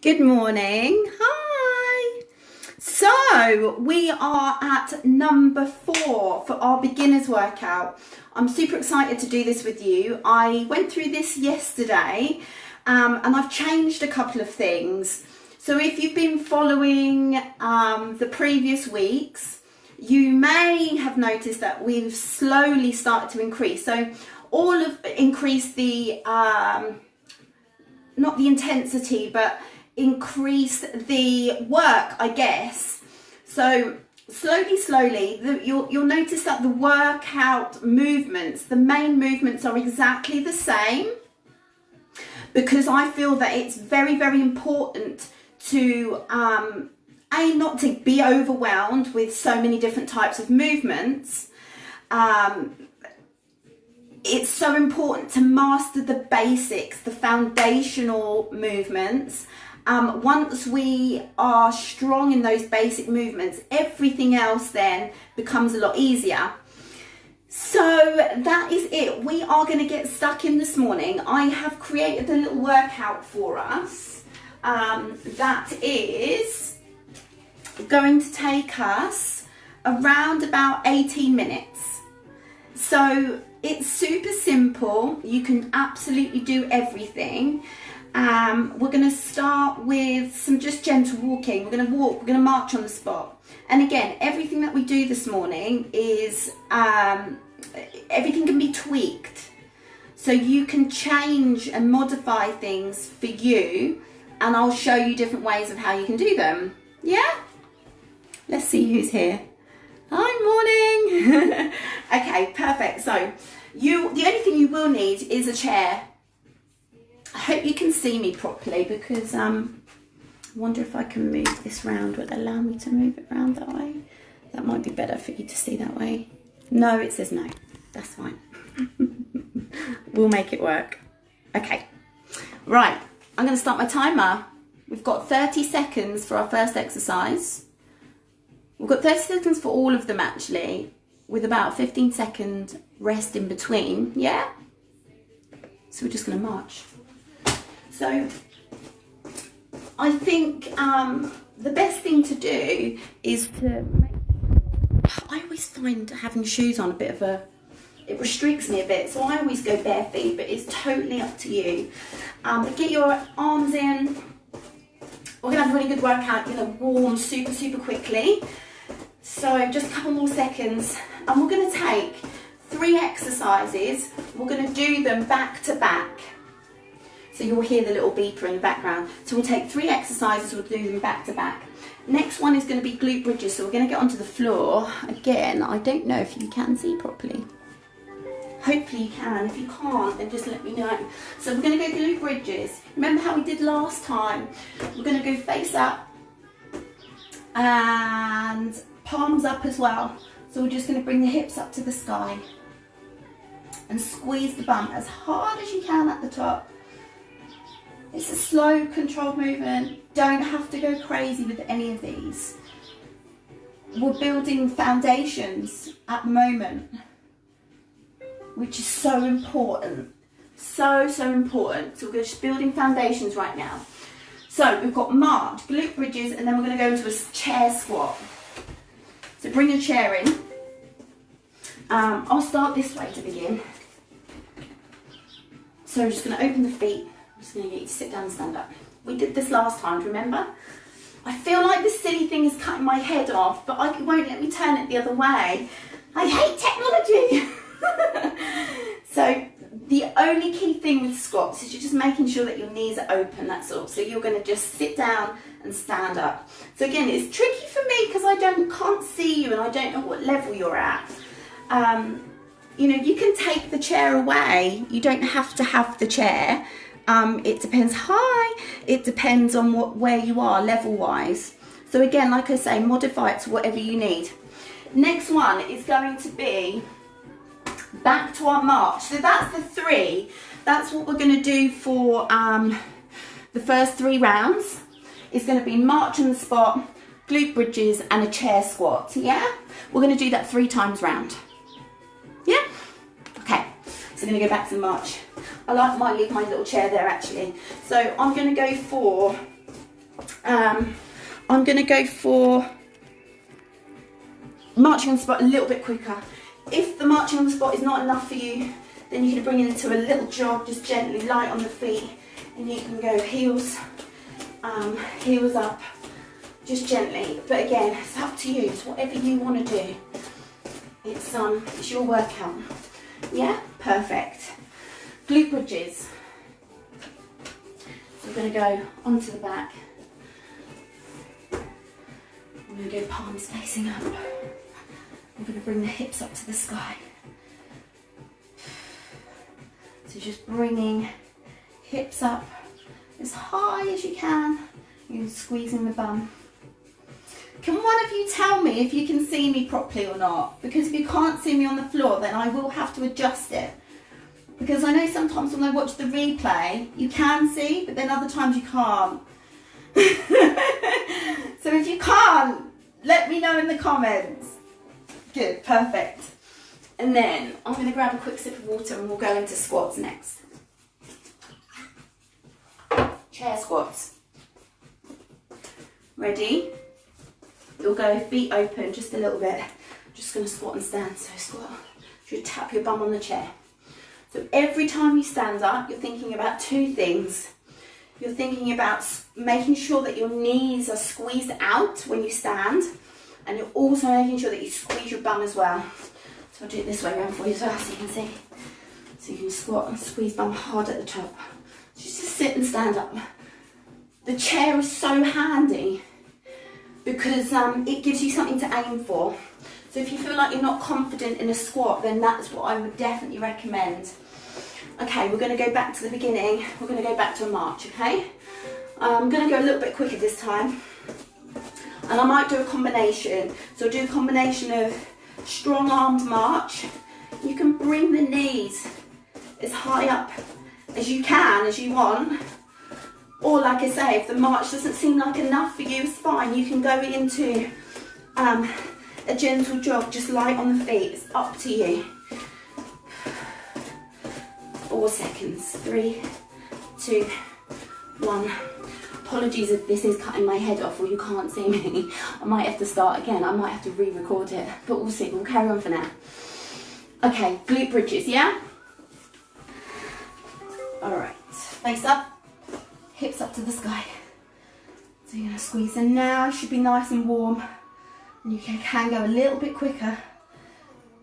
Good morning. Hi. So we are at number 4 for our beginners workout. I'm super excited to do this with you. I went through this yesterday and I've changed a couple of things. So if you've been following the previous weeks, you may have noticed that we've slowly started to increase. So increase the, not the intensity, but increase the work, I guess. So slowly, you'll notice that the workout movements, the main movements are exactly the same, because I feel that it's very, very important to, not to be overwhelmed with so many different types of movements. It's so important to master the basics, the foundational movements. Once we are strong in those basic movements, everything else then becomes a lot easier. So that is it. We are going to get stuck in this morning. I have created a little workout for us that is going to take us around about 18 minutes. So it's super simple. You can absolutely do everything. We're going to start with some just gentle walking. We're going to walk, we're going to march on the spot. And again, everything that we do this morning is, everything can be tweaked. So you can change and modify things for you, and I'll show you different ways of how you can do them. Yeah? Let's see who's here. Hi, morning. Okay, perfect. So the only thing you will need is a chair. I hope you can see me properly, because I wonder if I can move this round. Would it allow me to move it around that way? That might be better for you to see that way. No, it says no. That's fine. We'll make it work. Okay. Right. I'm going to start my timer. We've got 30 seconds for our first exercise. We've got 30 seconds for all of them, actually, with about a 15-second rest in between. Yeah? So we're just going to march. So I think the best thing to do is to I always find having shoes on it restricts me a bit, so I always go bare feet, but it's totally up to you. Get your arms in. We're going to have a really good workout. You're going to warm super, super quickly. So just a couple more seconds, and we're going to take 3 exercises. We're going to do them back to back. So you'll hear the little beeper in the background. So we'll take 3 exercises, we'll do them back to back. Next one is going to be glute bridges. So we're going to get onto the floor. Again, I don't know if you can see properly. Hopefully you can. If you can't, then just let me know. So we're going to go glute bridges. Remember how we did last time? We're going to go face up and palms up as well. So we're just going to bring the hips up to the sky and squeeze the bum as hard as you can at the top. It's a slow, controlled movement. Don't have to go crazy with any of these. We're building foundations at the moment, which is so important. So important. So we're just building foundations right now. So we've got march, glute bridges, and then we're going to go into a chair squat. So bring your chair in. I'll start this way to begin. So I'm just going to open the feet. I'm just going to get you to sit down and stand up. We did this last time, remember? I feel like this silly thing is cutting my head off, but it won't let me turn it the other way. I hate technology. So the only key thing with squats is you're just making sure that your knees are open, that's all. So you're going to just sit down and stand up. So again, it's tricky for me because I can't see you and I don't know what level you're at. You can take the chair away. You don't have to have the chair. It depends. It depends on where you are level-wise. So again, like I say, modify it to whatever you need. Next one is going to be back to our march. So that's the 3. That's what we're going to do for the first 3 rounds. It's going to be march on the spot, glute bridges, and a chair squat. Yeah? We're going to do that 3 times round. Yeah? Okay. So I'm going to go back to the march. I might leave my little chair there actually. So I'm going to go for I'm going to go for marching on the spot a little bit quicker. If the marching on the spot is not enough for you, then you can bring it into a little jog, just gently, light on the feet, and you can go heels, heels up, just gently. But again, it's up to you. It's whatever you want to do. It's your workout. Yeah, perfect. Glute bridges. So we're going to go onto the back. I'm going to go palms facing up. I'm going to bring the hips up to the sky. So just bringing hips up as high as you can. You're squeezing the bum. Can one of you tell me if you can see me properly or not? Because if you can't see me on the floor, then I will have to adjust it. Because I know sometimes when I watch the replay, you can see, but then other times you can't. So if you can't, let me know in the comments. Good, perfect. And then I'm going to grab a quick sip of water and we'll go into squats next. Chair squats. Ready? You'll go feet open just a little bit. Just going to squat and stand. So squat. You tap your bum on the chair. So every time you stand up, you're thinking about two things. You're thinking about making sure that your knees are squeezed out when you stand. And you're also making sure that you squeeze your bum as well. So I'll do it this way around for you as well so you can see. So you can squat and squeeze bum hard at the top. Just sit and stand up. The chair is so handy because it gives you something to aim for. So if you feel like you're not confident in a squat, then that's what I would definitely recommend. Okay, we're going to go back to the beginning. We're going to go back to a march, okay? I'm going to go a little bit quicker this time. And I might do a combination. So I'll do a combination of strong armed march. You can bring the knees as high up as you can, as you want. Or like I say, if the march doesn't seem like enough for you, it's fine. You can go into a gentle jog, just light on the feet. It's up to you. 4 seconds. 3, 2, 1. Apologies if this is cutting my head off or you can't see me. I might have to start again. I might have to re-record it, but we'll see. We'll carry on for now. Okay, glute bridges, yeah? All right, face up, hips up to the sky. So you're gonna squeeze, and now you should be nice and warm. And you can go a little bit quicker.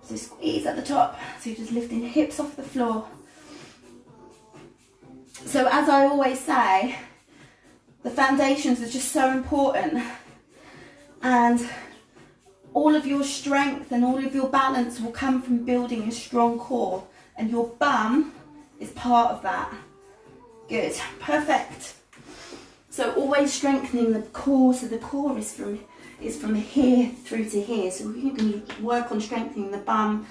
So squeeze at the top. So you're just lifting hips off the floor. So as I always say, the foundations are just so important, and all of your strength and all of your balance will come from building a strong core, and your bum is part of that. Good, perfect. So always strengthening the core, so the core is from here through to here, so we can work on strengthening the bum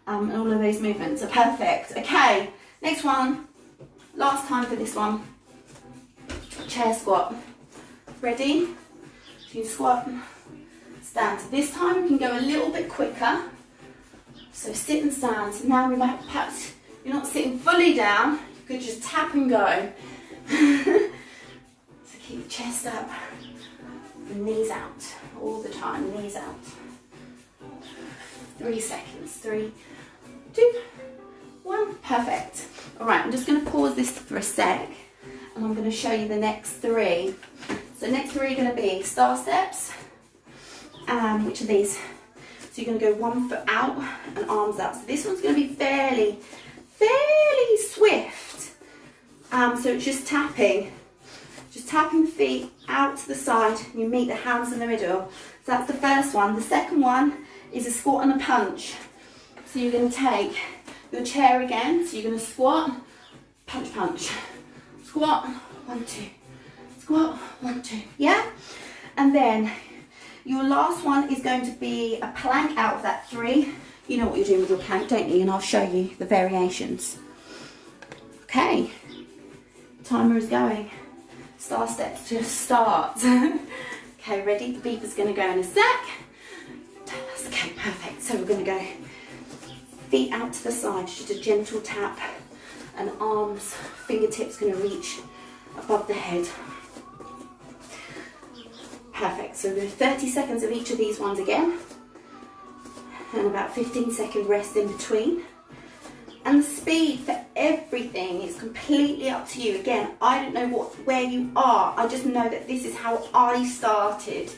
and all of those movements are perfect. Okay, next one, last time for this one. Chair squat. Ready? So you squat, stand. This time you can go a little bit quicker. So sit and stand. So now perhaps you're not sitting fully down. You could just tap and go. So keep the chest up, the knees out all the time. Knees out. 3 seconds. 3, 2, 1. Perfect. All right. I'm just going to pause this for a sec. And I'm going to show you the next 3. So next 3 are going to be star steps, which are these. So you're going to go 1 foot out and arms out. So this one's going to be fairly swift. So it's just tapping the feet out to the side. You meet the hands in the middle. So that's the first one. The second one is a squat and a punch. So you're going to take your chair again. So you're going to squat, punch, punch. Squat, 1, 2, squat, 1, 2, yeah? And then your last one is going to be a plank out of that 3. You know what you're doing with your plank, don't you? And I'll show you the variations. Okay, timer is going. Star steps to start. Okay, ready? The beeper's going to go in a sec. Okay, perfect. So we're going to go feet out to the side, just a gentle tap. And arms, fingertips going to reach above the head. So we're going to do 30 seconds of each of these ones again, and about 15-second rest in between. And the speed for everything is completely up to you. Again, I don't know where you are. I just know that this is how I started.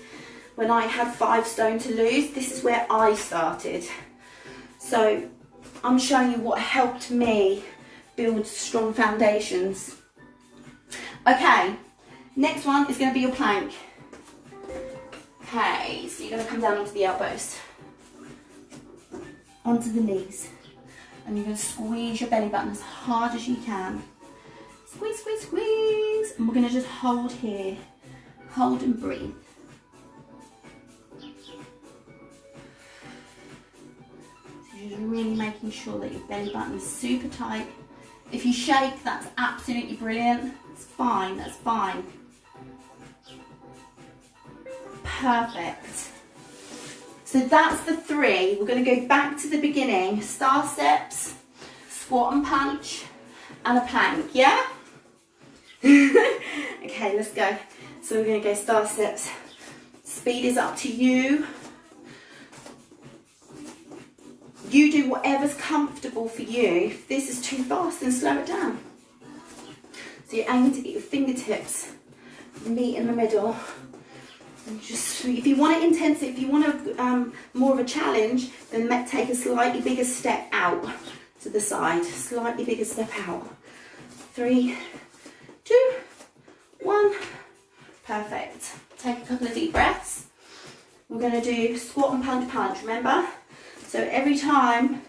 When I had 5 stone to lose, this is where I started. So I'm showing you what helped me build strong foundations. Okay, next one is going to be your plank. Okay, so you're going to come down onto the elbows, onto the knees. And you're going to squeeze your belly button as hard as you can. Squeeze, squeeze, squeeze. And we're going to just hold here. Hold and breathe. So you're just really making sure that your belly button is super tight. If you shake, that's absolutely brilliant. It's fine, that's fine. Perfect. So that's the 3. We're going to go back to the beginning. Star steps, squat and punch, and a plank, yeah? Okay, let's go. So we're going to go star steps. Speed is up to you. You do whatever's comfortable for you. If this is too fast, then slow it down. So you're aiming to get your fingertips meet in the middle. And just, if you want it intensive, if you want more of a challenge, then take a slightly bigger step out to the side. Slightly bigger step out. 3, 2, 1. Perfect. Take a couple of deep breaths. We're going to do squat and punch punch, remember? So every time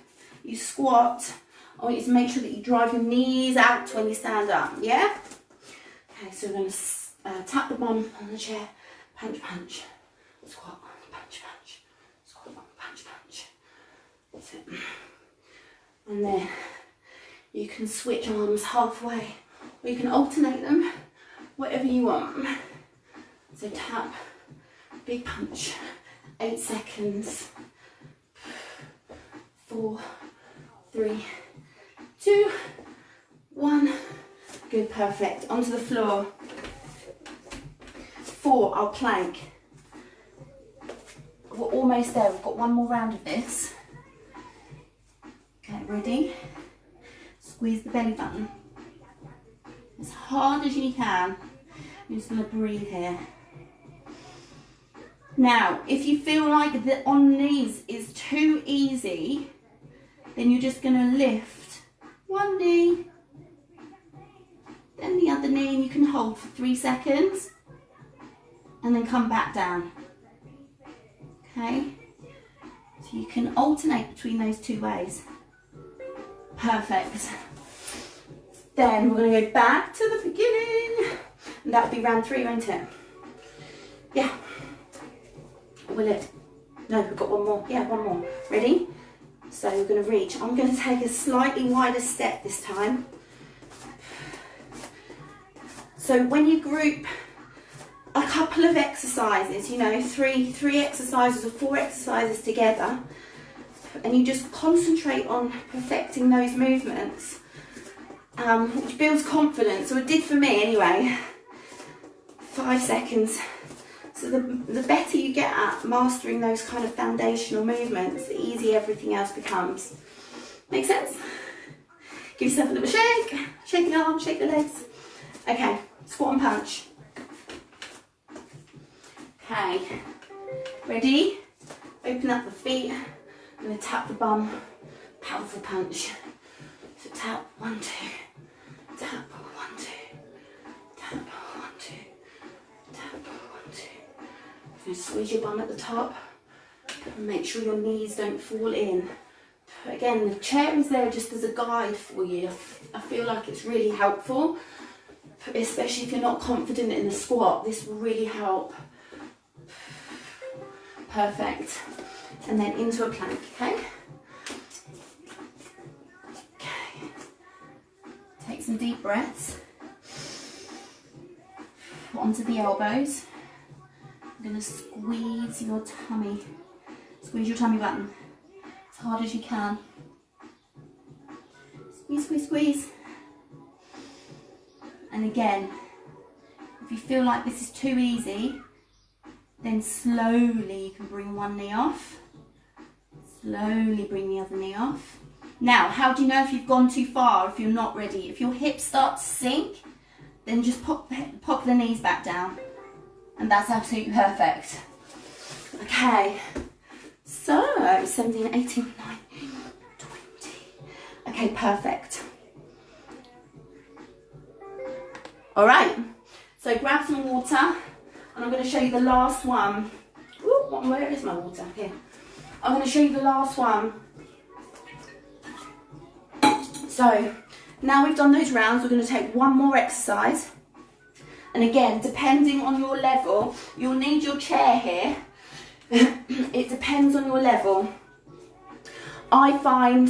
you squat, I want you to make sure that you drive your knees out when you stand up, yeah? Okay, so we're going to tap the bum on the chair. Punch, punch, squat, punch, punch, squat, punch, punch. That's it. And then you can switch arms halfway, or you can alternate them, whatever you want. So tap, big punch, 8 seconds. 4, 3, 2, 1. Good, perfect. Onto the floor. 4, I'll plank. We're almost there. We've got one more round of this. Okay, ready? Squeeze the belly button as hard as you can. You're just going to breathe here. Now, if you feel like the on knees is too easy, then you're just going to lift one knee, then the other knee, and you can hold for 3 seconds. And then come back down. Okay? So you can alternate between those 2 ways. Perfect. Then we're going to go back to the beginning. And that'll be round 3, won't it? Yeah. Will it? No, we've got one more. Yeah, one more. Ready? So we're going to reach. I'm going to take a slightly wider step this time. So when you group a couple of exercises, you know, three exercises or 4 exercises together, and you just concentrate on perfecting those movements, which builds confidence, or it did for me anyway. 5 seconds. So the better you get at mastering those kind of foundational movements, the easier everything else becomes. Make sense? Give yourself a little shake. Shake the arms, shake the legs. Okay, squat and punch. Okay, ready? Open up the feet. I'm going to tap the bum. Powerful punch. So tap, 1, 2. Tap, 1, 2. Tap, 1, 2. Tap, 1, 2. You're going to squeeze your bum at the top. And make sure your knees don't fall in. Again, the chair is there just as a guide for you. I feel like it's really helpful. Especially if you're not confident in the squat. This will really help. Perfect. And then into a plank, okay? Okay. Take some deep breaths. Onto the elbows. I'm going to squeeze your tummy. Squeeze your tummy button as hard as you can. Squeeze, squeeze, squeeze. And again, if you feel like this is too easy, Then slowly you can bring one knee off. Slowly bring the other knee off. Now, how do you know if you've gone too far, if you're not ready? If your hips start to sink, then just pop the knees back down. And that's absolutely perfect. Okay, so 17, 18, 19, 20. Okay, perfect. All right, so grab some water, and I'm going to show you the last one. Ooh, where is my water? Here. I'm going to show you the last one. So now we've done those rounds, we're going to take one more exercise. And again, depending on your level, you'll need your chair here. It depends on your level. I find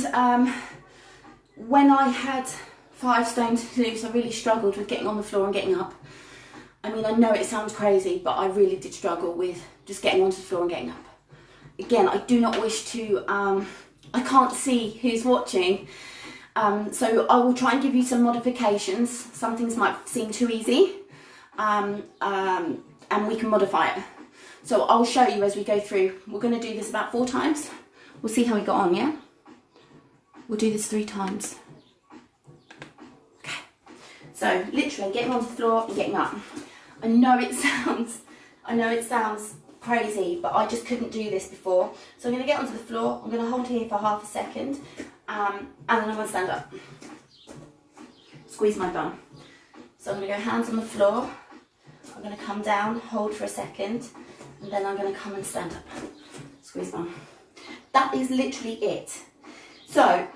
when I had 5 stone to lose, I really struggled with getting on the floor and getting up. I mean, I know it sounds crazy, but I really did struggle with just getting onto the floor and getting up. Again, I do not wish to, I can't see who's watching, so I will try and give you some modifications. Some things might seem too easy, and we can modify it. So I'll show you as we go through. We're going to do this about 4 times. We'll see how we got on, yeah? We'll do this 3 times. Okay. So literally getting onto the floor and getting up. I know it sounds crazy, but I just couldn't do this before. So I'm going to get onto the floor. I'm going to hold here for half a second, and then I'm going to stand up. Squeeze my bum. So I'm going to go hands on the floor. I'm going to come down, hold for a second, and then I'm going to come and stand up. Squeeze bum. That is literally it. So,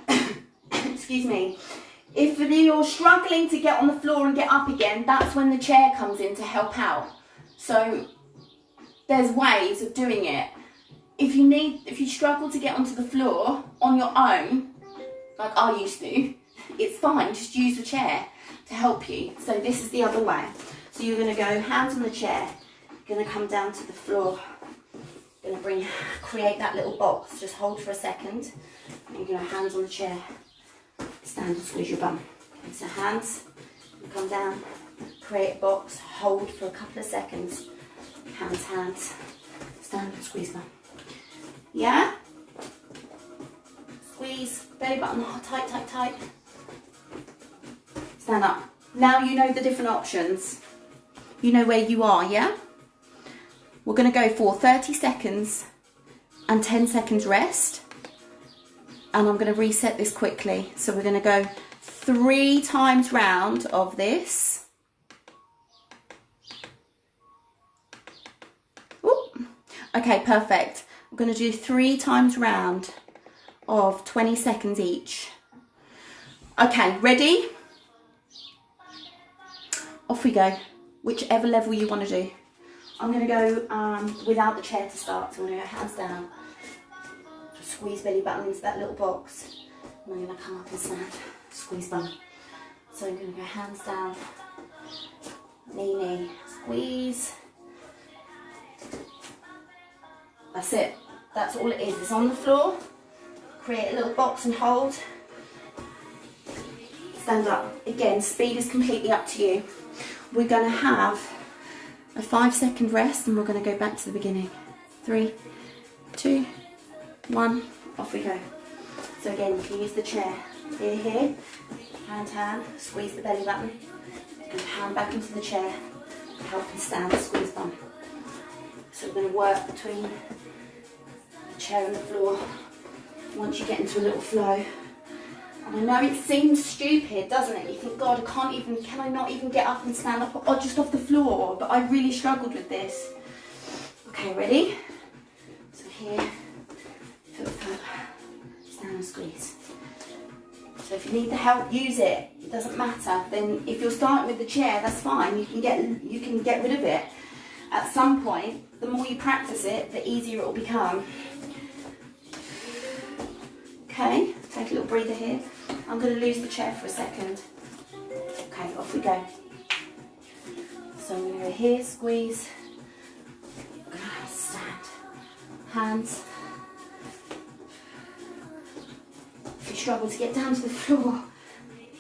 excuse me, if you're struggling to get on the floor and get up again, that's when the chair comes in to help out. So there's ways of doing it. If you struggle to get onto the floor on your own, like I used to, it's fine, just use the chair to help you. So this is the other way. So you're going to go hands on the chair, you're going to come down to the floor, you're going to create that little box, just hold for a second, and you're going to hands on the chair, stand and squeeze your bum. Okay, so hands, you come down, create a box, hold for a couple of seconds, hands, stand and squeeze bum. Yeah? Squeeze, belly button tight, tight, tight. Stand up. Now you know the different options. You know where you are, yeah? We're going to go for 30 seconds and 10 seconds rest. And I'm going to reset this quickly. So we're going to go 3 times round of this. Ooh. Okay, perfect. We're going to do 3 times round of 20 seconds each. Okay, ready? Off we go. Whichever level you want to do. I'm going to go without the chair to start. So I'm going to go hands down. Just squeeze belly button into that little box. And I'm going to come up and stand. Squeeze bum. So I'm going to go hands down. Knee, squeeze. That's it. That's all it is. It's on the floor. Create a little box and hold. Stand up. Again, speed is completely up to you. We're going to have a 5-second rest and we're going to go back to the beginning. 3, 2, 1, off we go. So again, you can use the chair. Here, hand, squeeze the belly button, and hand back into the chair, help and stand, squeeze bum. So we're going to work between the chair and the floor once you get into a little flow. And I know it seems stupid, doesn't it? You think, God, can I not even get up and stand up or just off the floor? But I really struggled with this. Okay, ready? So here, foot, stand and squeeze. So if you need the help, use it. It doesn't matter. Then if you're starting with the chair, that's fine. You can get rid of it. At some point, the more you practice it, the easier it will become. Okay, take a little breather here. I'm going to lose the chair for a second. Okay, off we go. So I'm going to go here, squeeze, stand, hands. If you struggle to get down to the floor,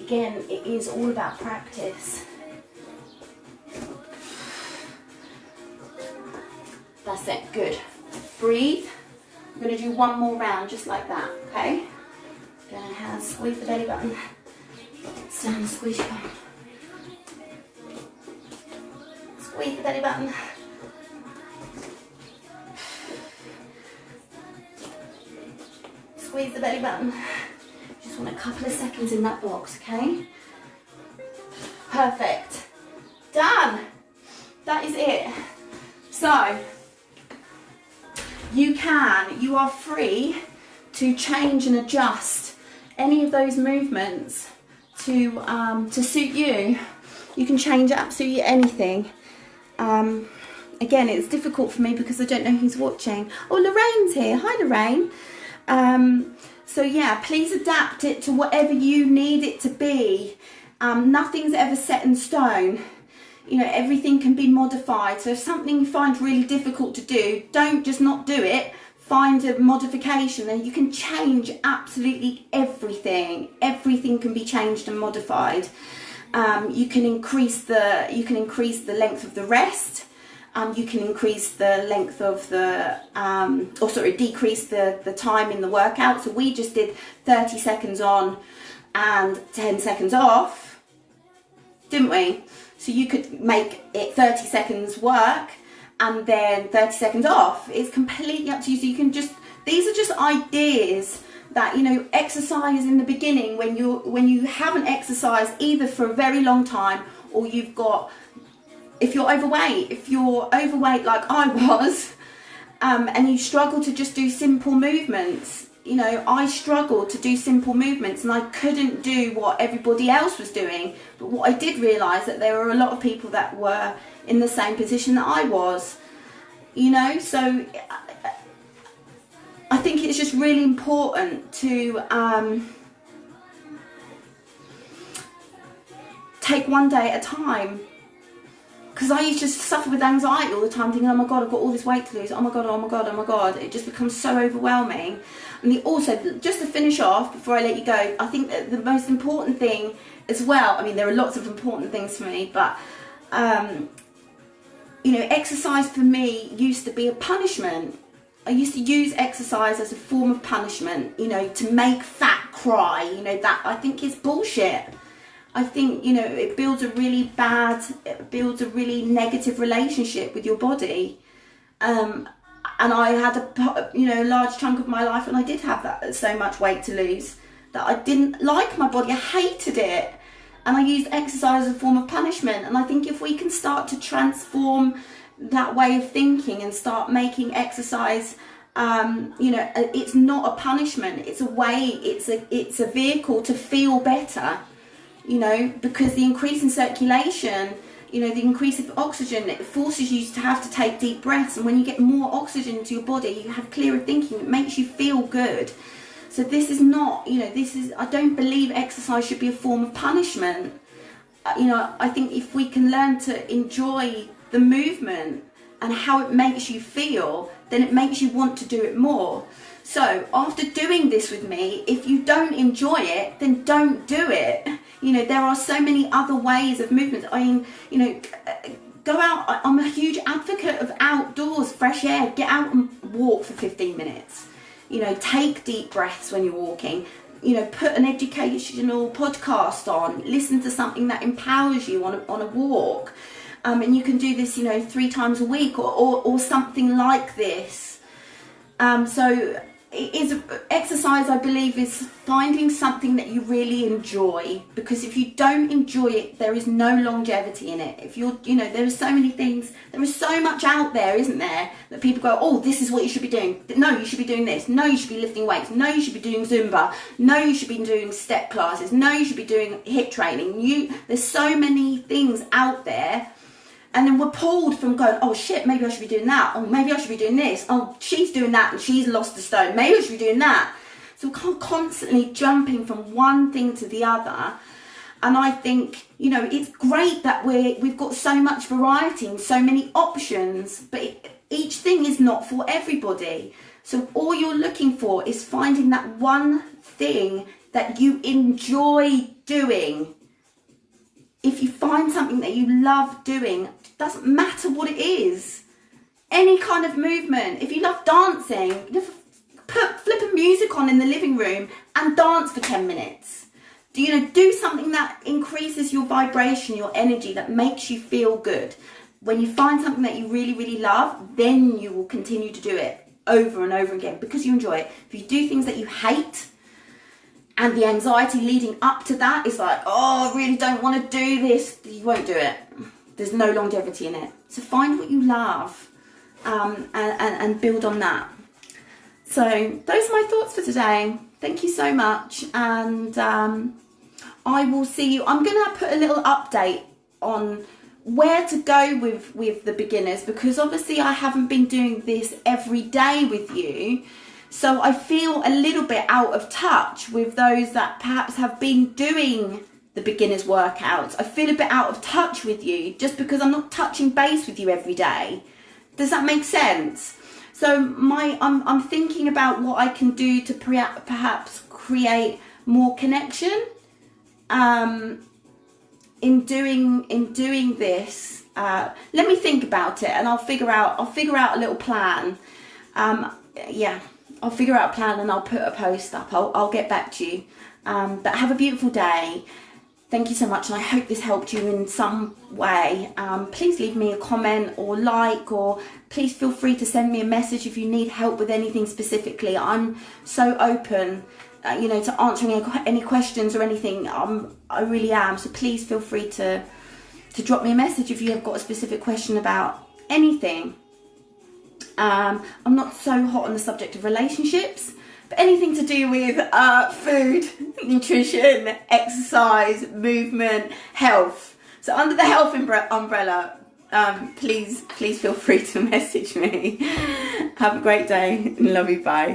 again, it is all about practice. That's it, good. Breathe. I'm going to do one more round just like that, okay? Down hands, squeeze the belly button. Stand, squeeze your bum. Squeeze the belly button. Squeeze the belly button. Just want a couple of seconds in that box, okay? Perfect. Done. That is it. So, you are free to change and adjust any of those movements to suit you. You can change absolutely anything. Again, it's difficult for me because I don't know who's watching. Oh, Lorraine's here. Hi, Lorraine. So yeah, please adapt it to whatever you need it to be. Nothing's ever set in stone. You know, everything can be modified. So if something you find really difficult to do, don't just not do it. Find a modification, and you can change absolutely everything. Everything can be changed and modified. You can increase the length of the rest. You can increase the length of the, decrease the time in the workout. So we just did 30 seconds on and 10 seconds off, didn't we? So you could make it 30 seconds work and then 30 seconds off. It's completely up to you. So you can just, these are just ideas that, you know, exercise in the beginning when you haven't exercised either for a very long time, or you've got, if you're overweight like I was, and you struggle to just do simple movements. You know, I struggled to do simple movements and I couldn't do what everybody else was doing. But what I did realise that there were a lot of people that were in the same position that I was. You know, so I think it's just really important to take one day at a time. Because I used to suffer with anxiety all the time, thinking, oh my God, I've got all this weight to lose. Oh my God, oh my God, oh my God. It just becomes so overwhelming. And also, just to finish off, before I let you go, I think that the most important thing as well, I mean, there are lots of important things for me, but, you know, exercise for me used to be a punishment. I used to use exercise as a form of punishment, you know, to make fat cry. You know, that I think is bullshit. I think, you know, it builds a really negative relationship with your body. And I had a large chunk of my life, and I did have that so much weight to lose that I didn't like my body. I hated it, and I used exercise as a form of punishment. And I think if we can start to transform that way of thinking and start making exercise, you know, it's not a punishment. It's a way. It's a vehicle to feel better. You know, because the increase in circulation, you know, the increase of oxygen, it forces you to have to take deep breaths. And when you get more oxygen into your body, you have clearer thinking. It makes you feel good. So this is not, you know, I don't believe exercise should be a form of punishment. You know, I think if we can learn to enjoy the movement and how it makes you feel, then it makes you want to do it more. So after doing this with me, if you don't enjoy it, then don't do it. You know, there are so many other ways of movement. I mean, you know, go out. I'm a huge advocate of outdoors, fresh air. Get out and walk for 15 minutes. You know, take deep breaths when you're walking. You know, put an educational podcast on. Listen to something that empowers you on a walk. And you can do this, you know, 3 times a week or something like this. So exercise, I believe, is finding something that you really enjoy, because if you don't enjoy it, there is no longevity in it. If you're, you know, there are so many things, there is so much out there, isn't there, that people go, oh, this is what you should be doing. No, you should be doing this. No, you should be lifting weights. No, you should be doing Zumba. No, you should be doing step classes. No, you should be doing HIIT training. There's so many things out there. And then we're pulled from going, oh shit, maybe I should be doing that. Oh, maybe I should be doing this. Oh, she's doing that and she's lost a stone. Maybe I should be doing that. So we're constantly jumping from one thing to the other. And I think, you know, it's great that we've got so much variety and so many options, but each thing is not for everybody. So all you're looking for is finding that one thing that you enjoy doing. If you find something that you love doing, it doesn't matter what it is. Any kind of movement. If you love dancing, put flipping music on in the living room and dance for 10 minutes. Do something that increases your vibration, your energy, that makes you feel good. When you find something that you really, really love, then you will continue to do it over and over again because you enjoy it. If you do things that you hate, and the anxiety leading up to that is like, oh, I really don't want to do this, you won't do it. There's no longevity in it. So find what you love and build on that. So those are my thoughts for today. Thank you so much. And I will see you. I'm going to put a little update on where to go with the beginners, because obviously I haven't been doing this every day with you. So I feel a little bit out of touch with those that perhaps have been doing the beginners workouts. I feel a bit out of touch with you just because I'm not touching base with you every day. Does that make sense? So I'm thinking about what I can do to perhaps create more connection in doing this. Let me think about it, and I'll figure out a little plan. I'll figure out a plan and I'll put a post up. I'll get back to you. But have a beautiful day. Thank you so much, and I hope this helped you in some way. Please leave me a comment or like, or please feel free to send me a message if you need help with anything specifically. I'm so open, to answering any questions or anything. I really am. So please feel free to drop me a message if you have got a specific question about anything. I'm not so hot on the subject of relationships, but anything to do with food, nutrition, exercise, movement, health. So under the health umbrella, please feel free to message me. Have a great day. Love you. Bye.